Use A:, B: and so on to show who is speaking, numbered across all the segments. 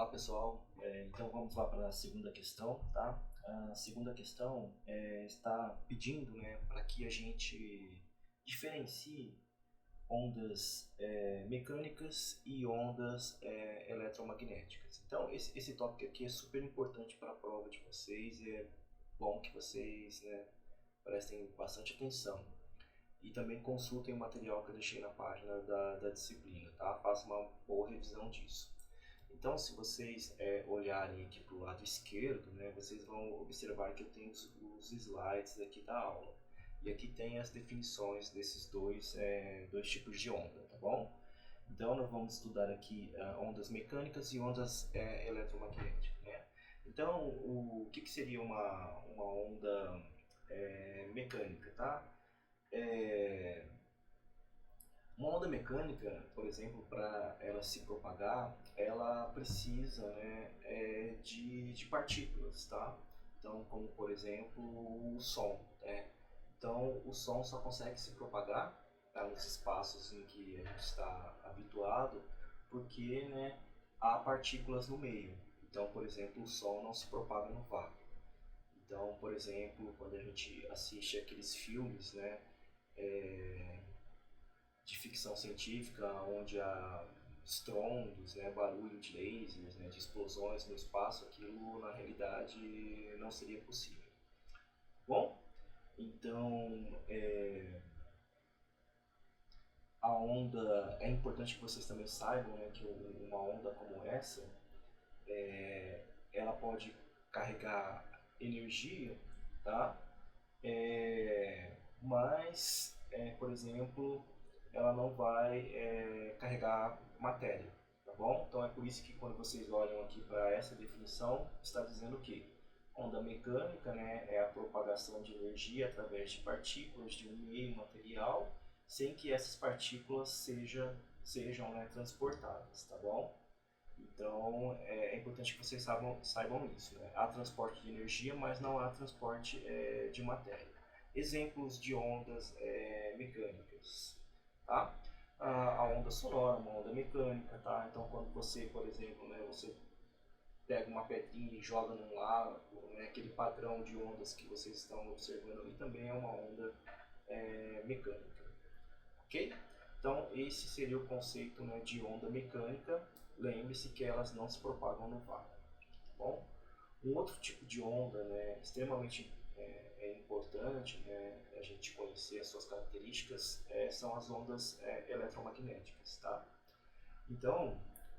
A: Olá pessoal, então vamos lá para a segunda questão, tá? A segunda questão está pedindo, né, para que a gente diferencie ondas mecânicas e ondas eletromagnéticas. Então esse tópico aqui é super importante para a prova de vocês, é bom que vocês, né, prestem bastante atenção. E também consultem o material que eu deixei na página da disciplina, tá? Façam uma boa revisão disso. Então, se vocês olharem aqui para o lado esquerdo, né, vocês vão observar que eu tenho os slides aqui da aula. E aqui tem as definições desses dois tipos de onda, tá bom? Então, nós vamos estudar aqui ondas mecânicas e ondas eletromagnéticas, né? Então, o que seria uma onda mecânica, tá? Uma onda mecânica, por exemplo, para ela se propagar, ela precisa, né, de partículas, tá? Então, como por exemplo o som, né? Então, o som só consegue se propagar, tá, nos espaços em que a gente está habituado, porque, né, há partículas no meio. Então, por exemplo, o som não se propaga no vácuo. Então, por exemplo, quando a gente assiste aqueles filmes, né, de ficção científica, onde há estrondos, né, barulho de lasers, né, de explosões no espaço, aquilo na realidade não seria possível. Bom, então a onda, é importante que vocês também saibam, né, que uma onda como essa, ela pode carregar energia, tá? Mas, por exemplo, ela não vai carregar matéria, tá bom? Então é por isso que quando vocês olham aqui para essa definição, está dizendo que onda mecânica, né, é a propagação de energia através de partículas de um meio material, sem que essas partículas sejam né, transportadas, tá bom? Então é importante que vocês saibam isso, né? Há transporte de energia, mas não há transporte de matéria. Exemplos de ondas mecânicas, tá? A onda sonora, uma onda mecânica, tá? Então quando você, por exemplo, né, você pega uma pedrinha e joga num lago, né, aquele padrão de ondas que vocês estão observando ali também é uma onda mecânica, ok? Então esse seria o conceito, né, de onda mecânica. Lembre-se que elas não se propagam no vácuo, tá bom? Um outro tipo de onda, né, extremamente importante, né, a gente conhecer as suas características, são as ondas eletromagnéticas, tá? Então,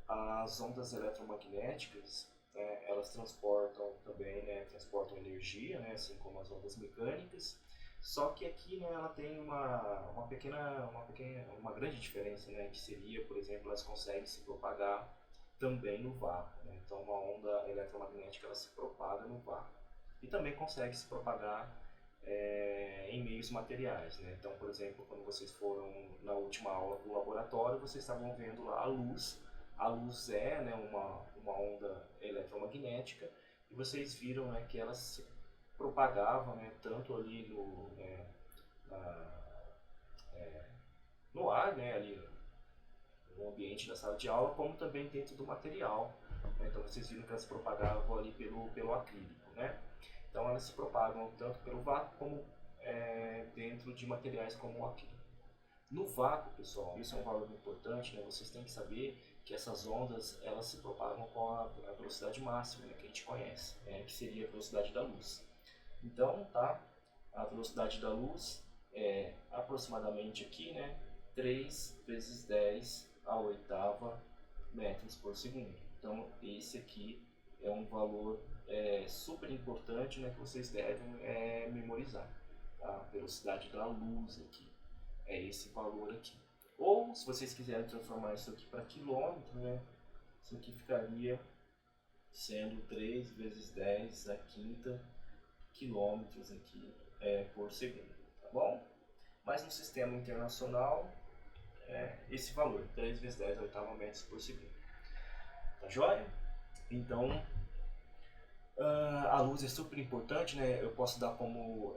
A: as ondas eletromagnéticas, né, elas transportam também, né, transportam energia, né, assim como as ondas mecânicas. Só que aqui, né, ela tem uma grande diferença, né, que seria, por exemplo, elas conseguem se propagar também no vácuo, né? Então, uma onda eletromagnética ela se propaga no vácuo e também consegue se propagar em meios materiais, né? Então, por exemplo, quando vocês foram na última aula do laboratório, vocês estavam vendo lá a luz. A luz é, né, uma onda eletromagnética e vocês viram, né, que ela se propagava, né, tanto ali no ar, né, ali no ambiente da sala de aula, como também dentro do material. Então vocês viram que elas se propagavam ali pelo acrílico, né? Então elas se propagam tanto pelo vácuo como dentro de materiais como o acrílico. No vácuo, pessoal, isso é um valor importante, né? Vocês têm que saber que essas ondas elas se propagam com a velocidade máxima, né, que a gente conhece, que seria a velocidade da luz. Então, tá? A velocidade da luz é aproximadamente aqui, né, 3 vezes 10 a oitava metros por segundo. Então, esse aqui é um valor super importante, né, que vocês devem memorizar. Tá? A velocidade da luz aqui é esse valor aqui. Ou, se vocês quiserem transformar isso aqui para quilômetro, né, isso aqui ficaria sendo 3 vezes 10 a quinta quilômetros aqui por segundo, tá bom? Mas no sistema internacional, esse valor, 3 vezes 10 a oitava metros por segundo. Tá joia? Então, a luz é super importante, né? Eu posso dar como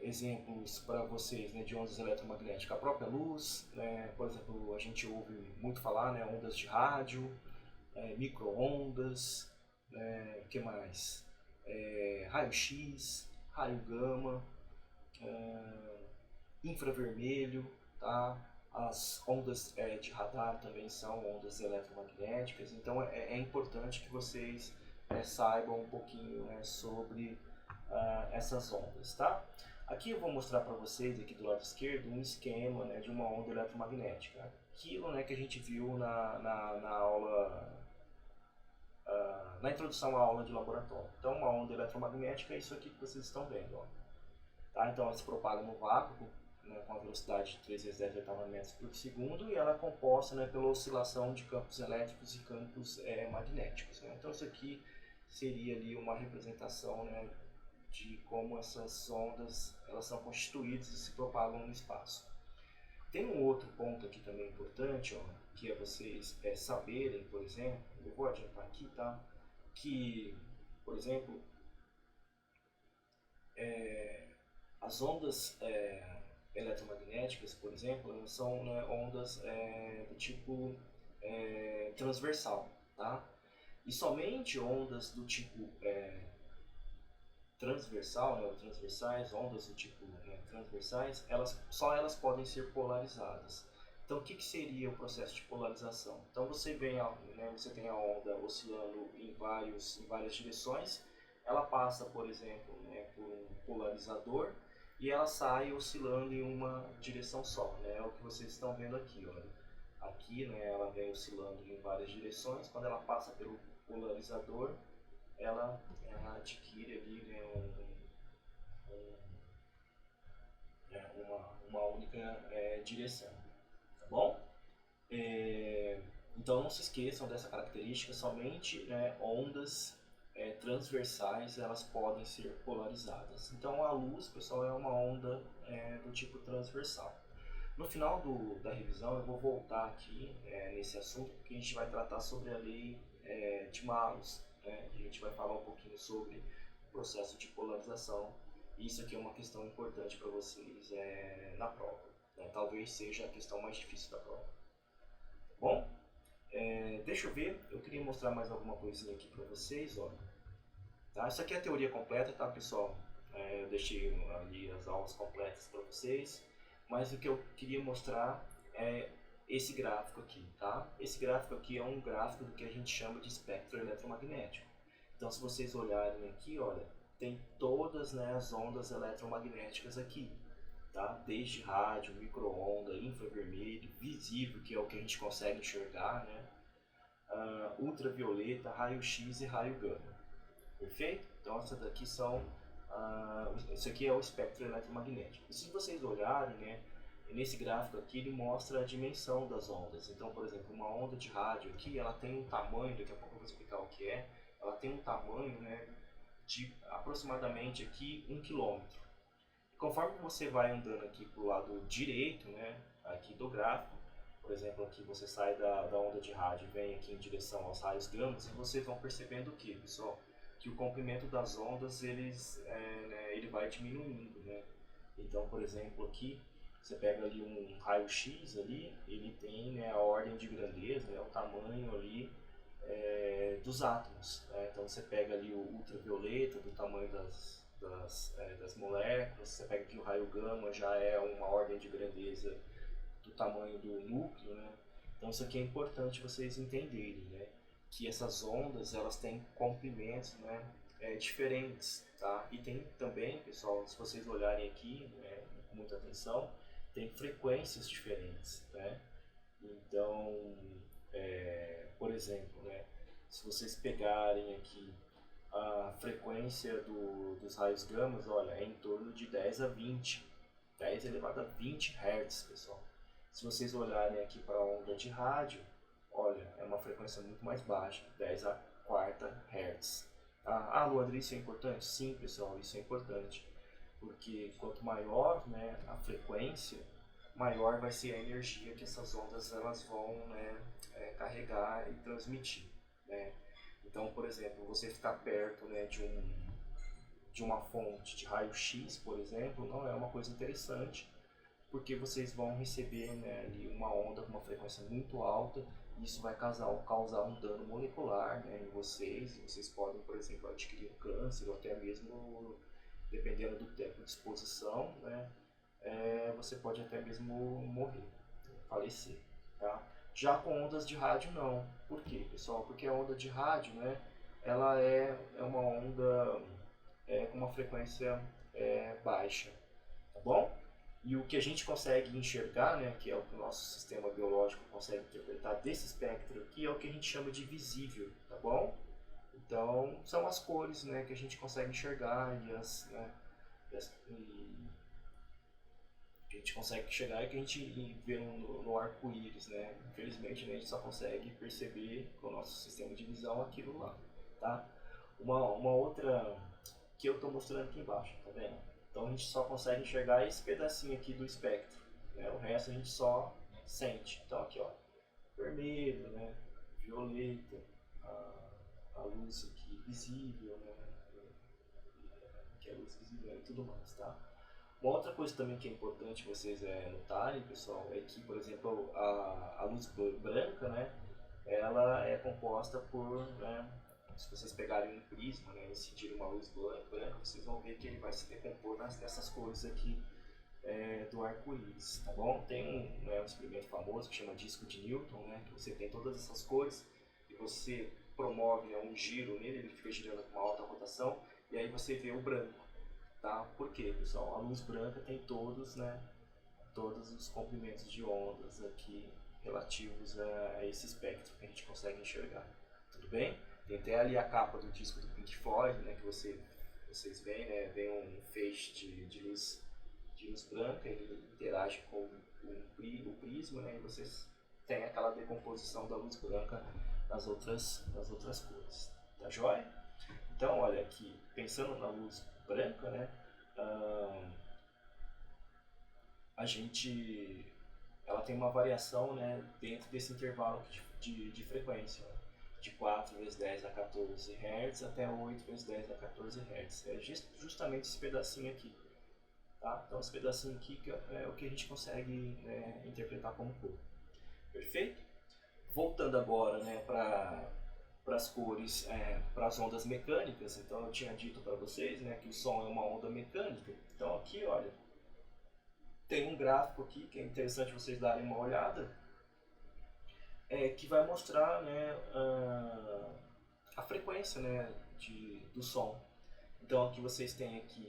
A: exemplos para vocês, né, de ondas eletromagnéticas. A própria luz, né? Por exemplo, a gente ouve muito falar, né, ondas de rádio, micro-ondas, que mais? Raio-x, raio gama, infravermelho, tá? As ondas de radar também são ondas eletromagnéticas, então é importante que vocês saibam um pouquinho sobre essas ondas, tá? Aqui eu vou mostrar para vocês, aqui do lado esquerdo, um esquema de uma onda eletromagnética. Aquilo que a gente viu na aula, na introdução à aula de laboratório. Então, uma onda eletromagnética é isso aqui que vocês estão vendo, ó. Tá? Então ela se propaga no vácuo, com a velocidade de 3 vezes 10 oitava metros por segundo, e ela é composta pela oscilação de campos elétricos e campos magnéticos. Então isso aqui seria ali uma representação de como essas ondas elas são constituídas e se propagam no espaço. Tem um outro ponto aqui também importante, ó, que é vocês saberem, por exemplo, eu vou adiantar aqui, tá? Que, por exemplo, as ondas eletromagnéticas, por exemplo, elas são ondas do tipo transversal, tá? E somente ondas do tipo transversal, ou transversais, ondas do tipo transversais, só elas podem ser polarizadas. Então, o que seria o processo de polarização? Então, você tem a onda oscilando em várias direções. Ela passa, por exemplo, por um polarizador e ela sai oscilando em uma direção só. É o que vocês estão vendo aqui. Olha. Aqui ela vem oscilando em várias direções. Quando ela passa pelo polarizador, ela adquire ali uma única direção. Tá bom? Então não se esqueçam dessa característica, somente ondas transversais elas podem ser polarizadas. Então a luz, pessoal, é uma onda do tipo transversal. No final da revisão eu vou voltar aqui nesse assunto, porque a gente vai tratar sobre a lei de Malus. A gente vai falar um pouquinho sobre o processo de polarização. Isso aqui é uma questão importante para vocês na prova. Talvez seja a questão mais difícil da prova. Bom, deixa eu ver, eu queria mostrar mais alguma coisinha aqui para vocês, ó. Tá? Isso aqui é a teoria completa, tá, pessoal? Eu deixei ali as aulas completas para vocês, mas o que eu queria mostrar é esse gráfico aqui, tá? Esse gráfico aqui é um gráfico do que a gente chama de espectro eletromagnético. Então, se vocês olharem aqui, olha, tem todas as ondas eletromagnéticas aqui. Tá? Desde rádio, micro-onda, infravermelho, visível, que é o que a gente consegue enxergar, ultravioleta, raio-x e raio gama. Perfeito? Então essas daqui são isso aqui é o espectro eletromagnético. E se vocês olharem, nesse gráfico aqui ele mostra a dimensão das ondas. Então, por exemplo, uma onda de rádio aqui, ela tem um tamanho, daqui a pouco eu vou explicar o que é, ela tem um tamanho de aproximadamente aqui 1 km. Conforme você vai andando aqui para o lado direito, aqui do gráfico, por exemplo, aqui você sai da onda de rádio e vem aqui em direção aos raios gamas, e vocês vão percebendo o que, pessoal? Que o comprimento das ondas ele vai diminuindo, Então, por exemplo, aqui você pega ali um raio-x ali, ele tem a ordem de grandeza, o tamanho ali dos átomos. Então você pega ali o ultravioleta, do tamanho das moléculas, você pega aqui o raio gama, já é uma ordem de grandeza do tamanho do núcleo, Então isso aqui é importante vocês entenderem, que essas ondas elas têm comprimentos diferentes, tá? E tem também, pessoal, se vocês olharem aqui com muita atenção, tem frequências diferentes, Então, por exemplo, se vocês pegarem aqui a frequência dos raios gamas, olha, é em torno de 10 a 20, 10 elevado a 20 Hz, pessoal. Se vocês olharem aqui para a onda de rádio, olha, é uma frequência muito mais baixa, 10 a quarta Hz. Luandro, isso é importante? Sim, pessoal, isso é importante, porque quanto maior a frequência, maior vai ser a energia que essas ondas elas vão carregar e transmitir. Então, por exemplo, você ficar perto de uma fonte de raio-x, por exemplo, não é uma coisa interessante, porque vocês vão receber ali uma onda com uma frequência muito alta isso vai causar um dano molecular, né, em vocês, e vocês podem, por exemplo, adquirir um câncer, ou até mesmo, dependendo do tempo de exposição, né, você pode até mesmo morrer, falecer, tá? Já com ondas de rádio não. Por quê, pessoal? Porque a onda de rádio, né, ela é uma onda com uma frequência baixa, tá bom? E o que a gente consegue enxergar, né, que é o que o nosso sistema biológico consegue interpretar desse espectro aqui, é o que a gente chama de visível, tá bom? Então, são as cores, né, que a gente consegue enxergar e que a gente consegue chegar e que a gente vê no arco-íris, né? Infelizmente, né, a gente só consegue perceber com o nosso sistema de visão aquilo lá, tá? Uma outra que eu estou mostrando aqui embaixo, tá vendo? Então a gente só consegue enxergar esse pedacinho aqui do espectro, né? O resto a gente só sente. Então aqui, ó, vermelho, né? Violeta, a luz aqui visível, né? Que é a luz visível e tudo mais, tá? Uma outra coisa também que é importante vocês notarem, pessoal, é que, por exemplo, a luz branca, né, ela é composta por, né, se vocês pegarem um prisma, né, e incidirem uma luz branca, vocês vão ver que ele vai se decompor nessas cores aqui do arco-íris, tá bom? Tem um experimento famoso que chama disco de Newton, né, que você tem todas essas cores e você promove, né, um giro nele, ele fica girando com uma alta rotação e aí você vê o branco. Tá? Por quê, pessoal? A luz branca tem todos, né, todos os comprimentos de ondas aqui relativos a esse espectro que a gente consegue enxergar. Tudo bem? Tem até ali a capa do disco do Pink Floyd, né, que vocês veem, né, vem um feixe de luz branca, ele interage com o prisma, né, e vocês têm aquela decomposição da luz branca nas outras cores. Tá joia? Então, olha aqui, pensando na luz branca, né, a gente, ela tem uma variação, né, dentro desse intervalo de frequência, né, de 4 vezes 10 a 14 Hz até 8 vezes 10 a 14 Hz. É justamente esse pedacinho aqui. Tá? Então, esse pedacinho aqui que é o que a gente consegue interpretar como cor. Perfeito? Voltando agora, né, para as cores, para as ondas mecânicas. Então eu tinha dito para vocês, né, que o som é uma onda mecânica. Então aqui, olha, tem um gráfico aqui que é interessante vocês darem uma olhada, que vai mostrar, né, a frequência, né, do som. Então aqui vocês têm aqui